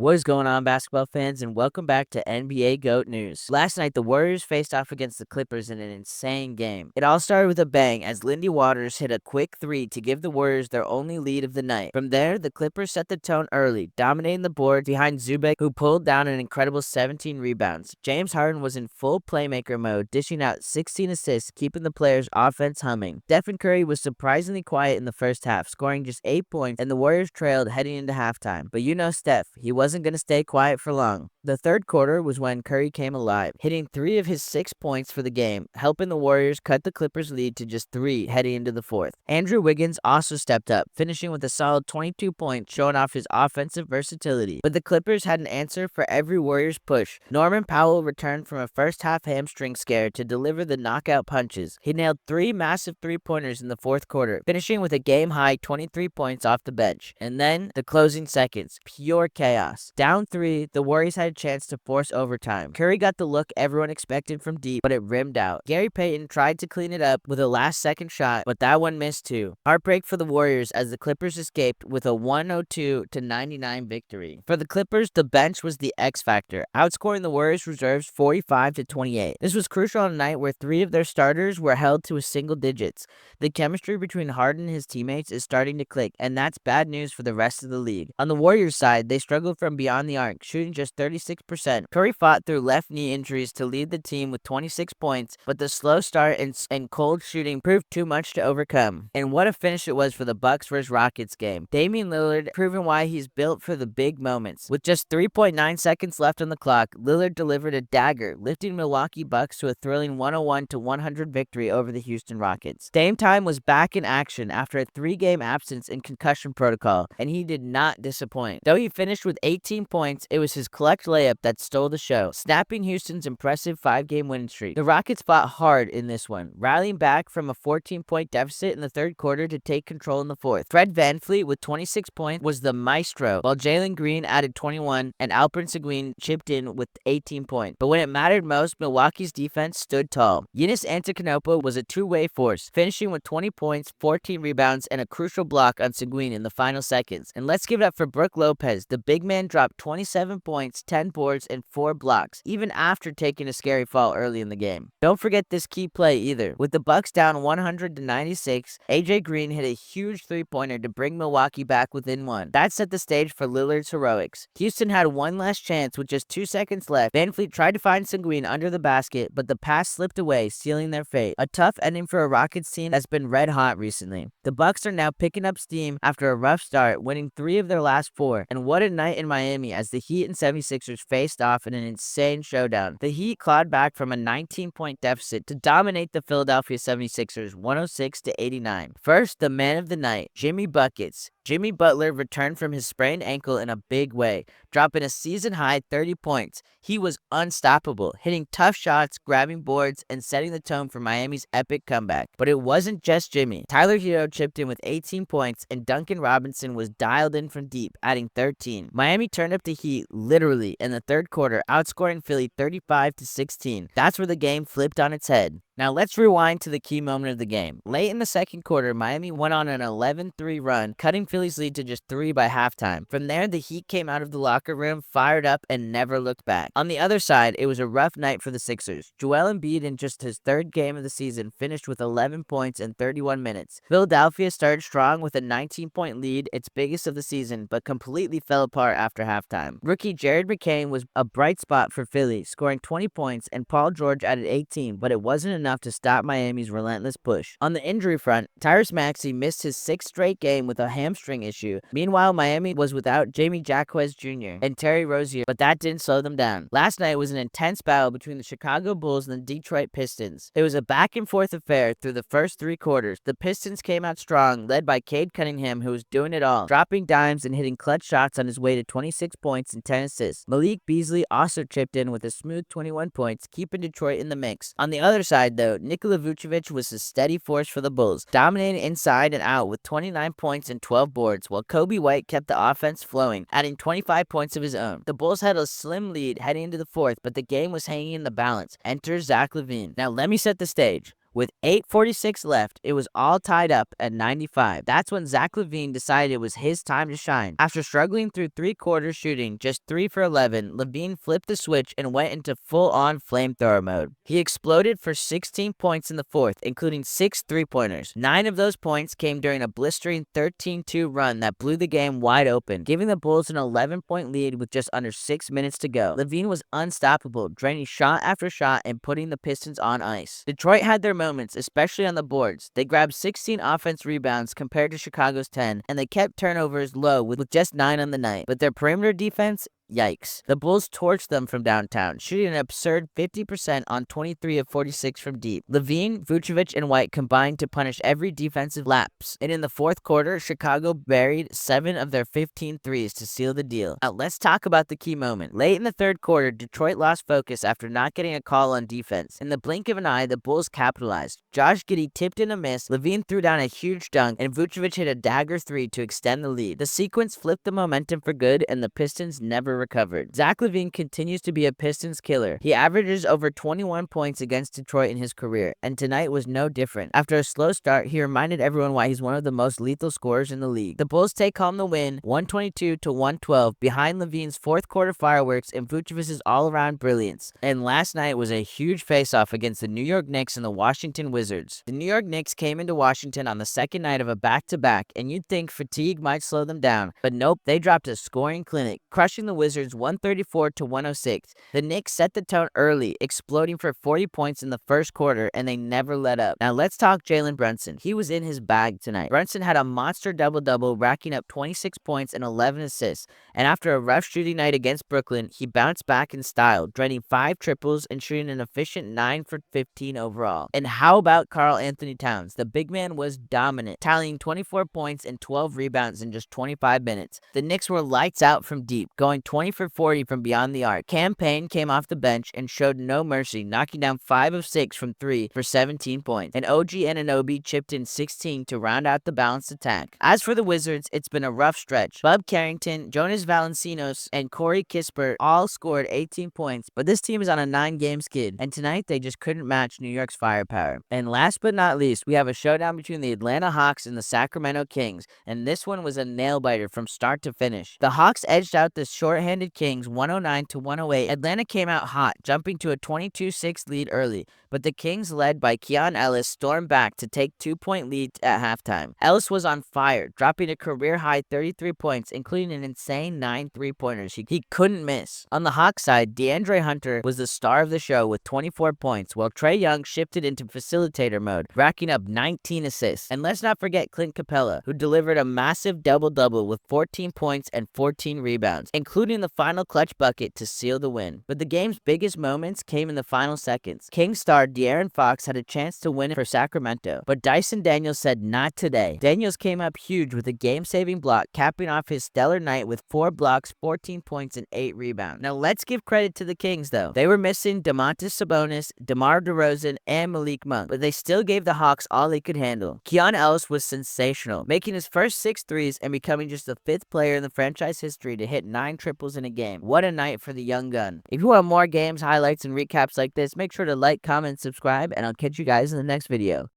What is going on, basketball fans, and welcome back to NBA GOAT News. Last night, the Warriors faced off against the Clippers in an insane game. It all started with a bang as Lindy Waters hit a quick three to give the Warriors their only lead of the night. From there, the Clippers set the tone early, dominating the board behind Zubek, who pulled down an incredible 17 rebounds. James Harden was in full playmaker mode, dishing out 16 assists, keeping the players' offense humming. Stephen Curry was surprisingly quiet in the first half, scoring just 8 points, and the Warriors trailed heading into halftime. But you know Steph, he wasn't going to stay quiet for long. The third quarter was when Curry came alive, hitting 3 of his 6 points for the game, helping the Warriors cut the Clippers' lead to just 3 heading into the fourth. Andrew Wiggins also stepped up, finishing with a solid 22 points, showing off his offensive versatility. But the Clippers had an answer for every Warriors push. Norman Powell returned from a first-half hamstring scare to deliver the knockout punches. He nailed 3 massive three-pointers in the fourth quarter, finishing with a game-high 23 points off the bench. And then, the closing seconds, pure chaos. Down 3, the Warriors had a chance to force overtime. Curry got the look everyone expected from deep, but it rimmed out. Gary Payton tried to clean it up with a last-second shot, but that one missed too. Heartbreak for the Warriors as the Clippers escaped with a 102-99 victory. For the Clippers, the bench was the X factor, outscoring the Warriors reserves 45-28. This was crucial on a night where 3 of their starters were held to a single digits. The chemistry between Harden and his teammates is starting to click, and that's bad news for the rest of the league. On the Warriors side, they struggled from beyond the arc, shooting just 36%. Curry fought through left knee injuries to lead the team with 26 points, but the slow start and cold shooting proved too much to overcome. And what a finish it was for the Bucks vs Rockets game. Damian Lillard proving why he's built for the big moments. With just 3.9 seconds left on the clock, Lillard delivered a dagger, lifting Milwaukee Bucks to a thrilling 101-100 victory over the Houston Rockets. Dame Time was back in action after a 3-game absence in concussion protocol, and he did not disappoint. Though he finished with 18 points, it was his clutch layup that stole the show, snapping Houston's impressive 5-game winning streak. The Rockets fought hard in this one, rallying back from a 14-point deficit in the third quarter to take control in the fourth. Fred VanVleet with 26 points was the maestro, while Jalen Green added 21 and Alperen Sengun chipped in with 18 points. But when it mattered most, Milwaukee's defense stood tall. Giannis Antetokounmpo was a two-way force, finishing with 20 points, 14 rebounds, and a crucial block on Sengun in the final seconds. And let's give it up for Brook Lopez. The big man dropped 27 points, 10 boards, and 4 blocks, even after taking a scary fall early in the game. Don't forget this key play either. With the Bucks down 100-96, AJ Green hit a huge three-pointer to bring Milwaukee back within 1. That set the stage for Lillard's heroics. Houston had one last chance with just 2 seconds left. VanVleet tried to find Sengun under the basket, but the pass slipped away, sealing their fate. A tough ending for a Rockets team that's been red hot recently. The Bucks are now picking up steam after a rough start, winning 3 of their last 4. And what a night in Miami as the Heat and 76ers faced off in an insane showdown. The Heat clawed back from a 19-point deficit to dominate the Philadelphia 76ers 106-89. First, the man of the night, Jimmy Buckets. Jimmy Butler returned from his sprained ankle in a big way, dropping a season-high 30 points. He was unstoppable, hitting tough shots, grabbing boards, and setting the tone for Miami's epic comeback. But it wasn't just Jimmy. Tyler Hero chipped in with 18 points, and Duncan Robinson was dialed in from deep, adding 13. Miami turned up the heat, literally, in the third quarter, outscoring Philly 35-16. That's where the game flipped on its head. Now let's rewind to the key moment of the game. Late in the second quarter, Miami went on an 11-3 run, cutting Philly's lead to just 3 by halftime. From there, the Heat came out of the locker room, fired up, and never looked back. On the other side, it was a rough night for the Sixers. Joel Embiid, in just his 3rd game of the season, finished with 11 points in 31 minutes. Philadelphia started strong with a 19-point lead, its biggest of the season, but completely fell apart after halftime. Rookie Jared McCain was a bright spot for Philly, scoring 20 points, and Paul George added 18, but it wasn't enough to stop Miami's relentless push. On the injury front, Tyrese Maxey missed his 6th straight game with a hamstring issue. Meanwhile, Miami was without Jamie Jaquez Jr. and Terry Rozier, but that didn't slow them down. Last night was an intense battle between the Chicago Bulls and the Detroit Pistons. It was a back-and-forth affair through the first 3 quarters. The Pistons came out strong, led by Cade Cunningham, who was doing it all, dropping dimes and hitting clutch shots on his way to 26 points and 10 assists. Malik Beasley also chipped in with a smooth 21 points, keeping Detroit in the mix. On the other side, though, Nikola Vucevic was a steady force for the Bulls, dominating inside and out with 29 points and 12 boards, while Kobe White kept the offense flowing, adding 25 points of his own. The Bulls had a slim lead heading into the fourth, but the game was hanging in the balance. Enter Zach LaVine. Now let me set the stage. With 8:46 left, it was all tied up at 95. That's when Zach LaVine decided it was his time to shine. After struggling through 3 quarters shooting just 3 for 11, LaVine flipped the switch and went into full-on flamethrower mode. He exploded for 16 points in the fourth, including 6 3-pointers. 9 of those points came during a blistering 13-2 run that blew the game wide open, giving the Bulls an 11-point lead with just under 6 minutes to go. LaVine was unstoppable, draining shot after shot and putting the Pistons on ice. Detroit had their moments, especially on the boards. They grabbed 16 offense rebounds compared to Chicago's 10, and they kept turnovers low with just 9 on the night. But their perimeter defense, yikes. The Bulls torched them from downtown, shooting an absurd 50% on 23 of 46 from deep. LaVine, Vucevic, and White combined to punish every defensive lapse. And in the fourth quarter, Chicago buried 7 of their 15 threes to seal the deal. Now let's talk about the key moment. Late in the third quarter, Detroit lost focus after not getting a call on defense. In the blink of an eye, the Bulls capitalized. Josh Giddey tipped in a miss, LaVine threw down a huge dunk, and Vucevic hit a dagger 3 to extend the lead. The sequence flipped the momentum for good, and the Pistons never recovered. Zach LaVine continues to be a Pistons killer. He averages over 21 points against Detroit in his career, and tonight was no different. After a slow start, he reminded everyone why he's one of the most lethal scorers in the league. The Bulls take home the win, 122-112, behind LaVine's fourth quarter fireworks and Vucevic's all-around brilliance. And last night was a huge face-off against the New York Knicks and the Washington Wizards. The New York Knicks came into Washington on the second night of a back-to-back, and you'd think fatigue might slow them down, but nope, they dropped a scoring clinic, crushing the Wizards 134-106. The Knicks set the tone early, exploding for 40 points in the first quarter, and they never let up. Now let's talk Jalen Brunson. He was in his bag tonight. Brunson had a monster double-double, racking up 26 points and 11 assists, and after a rough shooting night against Brooklyn, he bounced back in style, draining 5 triples and shooting an efficient 9 for 15 overall. And how about Karl Anthony Towns? The big man was dominant, tallying 24 points and 12 rebounds in just 25 minutes. The Knicks were lights out from deep, going 20 for 40 from beyond the arc. Cam Payne came off the bench and showed no mercy, knocking down 5 of 6 from 3 for 17 points. And OG Anunoby chipped in 16 to round out the balanced attack. As for the Wizards, it's been a rough stretch. Bub Carrington, Jonas Valanciunas, and Corey Kispert all scored 18 points, but this team is on a 9-game skid, and tonight they just couldn't match New York's firepower. And last but not least, we have a showdown between the Atlanta Hawks and the Sacramento Kings, and this one was a nail-biter from start to finish. The Hawks edged out the short-handed Kings 109-108. Atlanta came out hot, jumping to a 22-6 lead early, but the Kings, led by Keon Ellis, stormed back to take 2-point lead at halftime. Ellis was on fire, dropping a career-high 33 points, including an insane 9 3-pointers he couldn't miss. On the Hawks side, DeAndre Hunter was the star of the show with 24 points, while Trae Young shifted into facilitator mode, racking up 19 assists. And let's not forget Clint Capella, who delivered a massive double-double with 14 points and 14 rebounds, including the final clutch bucket to seal the win. But the game's biggest moments came in the final seconds. King star De'Aaron Fox had a chance to win it for Sacramento, but Dyson Daniels said not today. Daniels came up huge with a game-saving block, capping off his stellar night with 4 blocks, 14 points, and 8 rebounds. Now let's give credit to the Kings though. They were missing Domantas Sabonis, DeMar DeRozan, and Malik Monk, but they still gave the Hawks all they could handle. Keon Ellis was sensational, making his first 6 threes and becoming just the 5th player in the franchise history to hit 9 triples in a game. What a night for the young gun. If you want more games, highlights, and recaps like this, make sure to like, comment, subscribe, and I'll catch you guys in the next video.